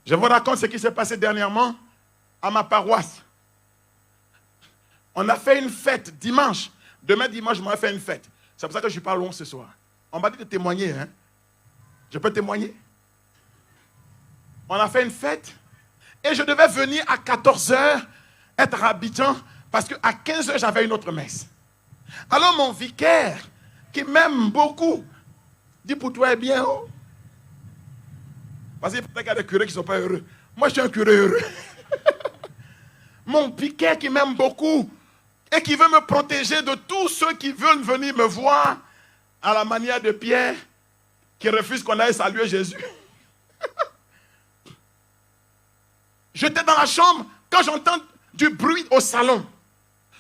Je vous raconte ce qui s'est passé dernièrement à ma paroisse. On a fait une fête dimanche. Demain dimanche, on va faire une fête. C'est pour ça que je parle long ce soir. On m'a dit de témoigner. Hein? Je peux témoigner? On a fait une fête. Et je devais venir à 14h, être à Abidjan, parce qu'à 15h, j'avais une autre messe. Alors mon vicaire, qui m'aime beaucoup, dit pour toi, eh bien, oh. Parce qu'il y a des curés qui ne sont pas heureux. Moi, je suis un curé heureux. Mon vicaire qui m'aime beaucoup et qui veut me protéger de tous ceux qui veulent venir me voir à la manière de Pierre, qui refuse qu'on aille saluer Jésus. J'étais dans la chambre quand j'entends du bruit au salon.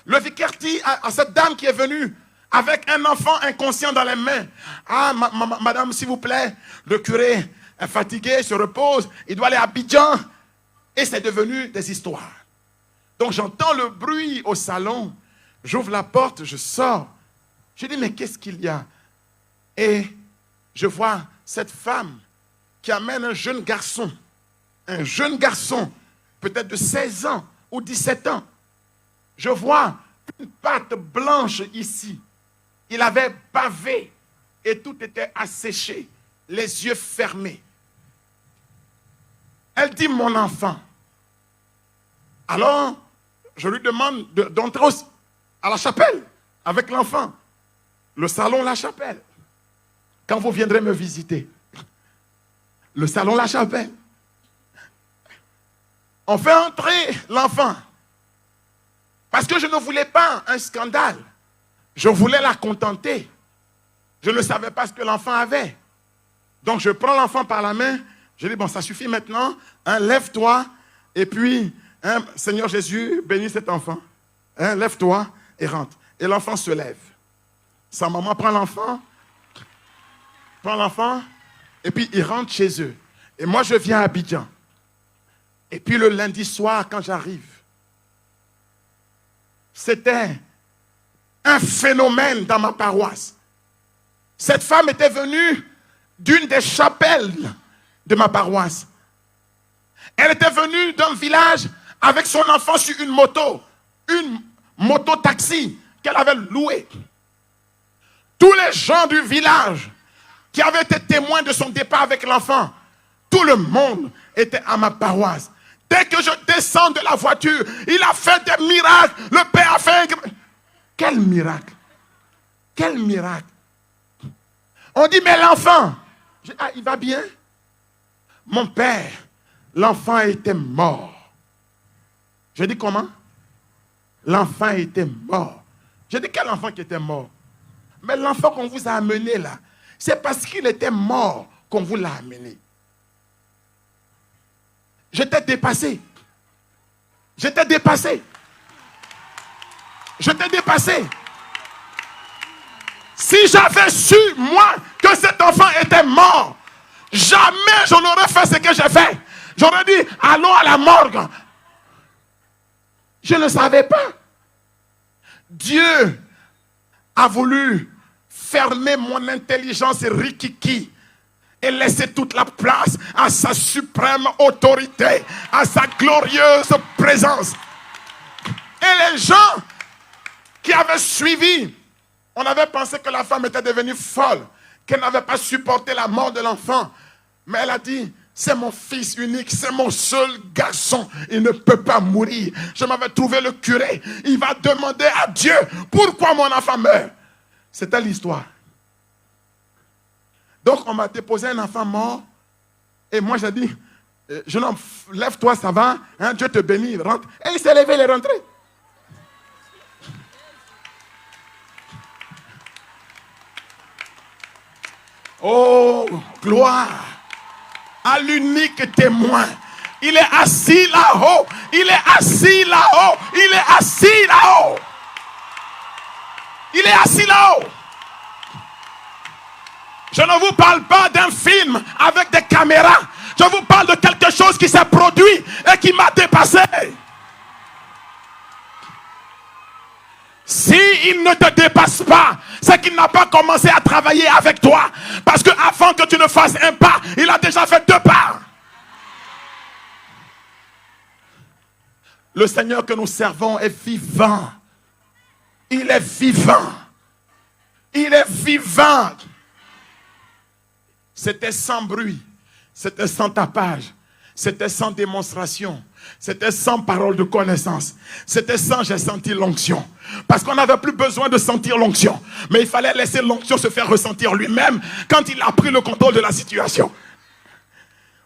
Le vicaire dit à cette dame qui est venue avec un enfant inconscient dans les mains. Ah, madame, s'il vous plaît, le curé est fatigué, se repose, il doit aller à Abidjan. Et c'est devenu des histoires. Donc j'entends le bruit au salon. J'ouvre la porte, je sors. Je dis, mais qu'est-ce qu'il y a? Et je vois cette femme qui amène un jeune garçon, peut-être de 16 ans ou 17 ans. Je vois une pâte blanche ici. Il avait bavé et tout était asséché, les yeux fermés. Elle dit, mon enfant. Alors, je lui demande d'entrer à la chapelle avec l'enfant. Le salon, la chapelle. Quand vous viendrez me visiter. Le salon, la chapelle. On fait entrer l'enfant. Parce que je ne voulais pas un scandale. Je voulais la contenter. Je ne savais pas ce que l'enfant avait. Donc je prends l'enfant par la main. Je dis, bon, ça suffit maintenant. Hein, lève-toi. Et puis, hein, Seigneur Jésus, bénis cet enfant. Hein, lève-toi et rentre. Et l'enfant se lève. Sa maman prend l'enfant. Et puis il rentre chez eux. Et moi, je viens à Abidjan. Et puis le lundi soir, quand j'arrive, c'était un phénomène dans ma paroisse. Cette femme était venue d'une des chapelles de ma paroisse. Elle était venue d'un village avec son enfant sur une moto-taxi qu'elle avait louée. Tous les gens du village qui avaient été témoins de son départ avec l'enfant, tout le monde était à ma paroisse. Dès que je descends de la voiture, il a fait des miracles. Le Père a fait un... Quel miracle! Quel miracle! On dit, mais l'enfant, ah, il va bien? Mon père, l'enfant était mort. Je dis comment? L'enfant était mort. Je dis, quel enfant qui était mort? Mais l'enfant qu'on vous a amené là, c'est parce qu'il était mort qu'on vous l'a amené. J'étais dépassé. J'étais dépassé. Si j'avais su, moi, que cet enfant était mort, jamais je n'aurais fait ce que j'ai fait. J'aurais dit, allons à la morgue. Je ne savais pas. Dieu a voulu fermer mon intelligence rikiki et laisser toute la place à sa suprême autorité, à sa glorieuse présence. Et les gens qui avaient suivi, on avait pensé que la femme était devenue folle, qu'elle n'avait pas supporté la mort de l'enfant. Mais elle a dit, c'est mon fils unique, c'est mon seul garçon, il ne peut pas mourir. Je m'avais trouvé le curé, il va demander à Dieu pourquoi mon enfant meurt. C'était l'histoire. Donc on m'a déposé un enfant mort et moi j'ai dit, jeune homme, lève-toi, ça va, hein, Dieu te bénit, rentre. Et il s'est levé, il est rentré. Oh, gloire à l'unique témoin. Il est assis là-haut. Il est assis là-haut. Il est assis là-haut. Il est assis là-haut. Je ne vous parle pas d'un film avec des caméras. Je vous parle de quelque chose qui s'est produit et qui m'a dépassé. S'il ne te dépasse pas, c'est qu'il n'a pas commencé à travailler avec toi. Parce que avant que tu ne fasses un pas, il a déjà fait 2 pas. Le Seigneur que nous servons est vivant. Il est vivant. Il est vivant. C'était sans bruit. C'était sans tapage. C'était sans démonstration. C'était sans parole de connaissance. C'était sans j'ai senti l'onction. Parce qu'on n'avait plus besoin de sentir l'onction. Mais il fallait laisser l'onction se faire ressentir lui-même quand il a pris le contrôle de la situation.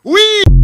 Oui!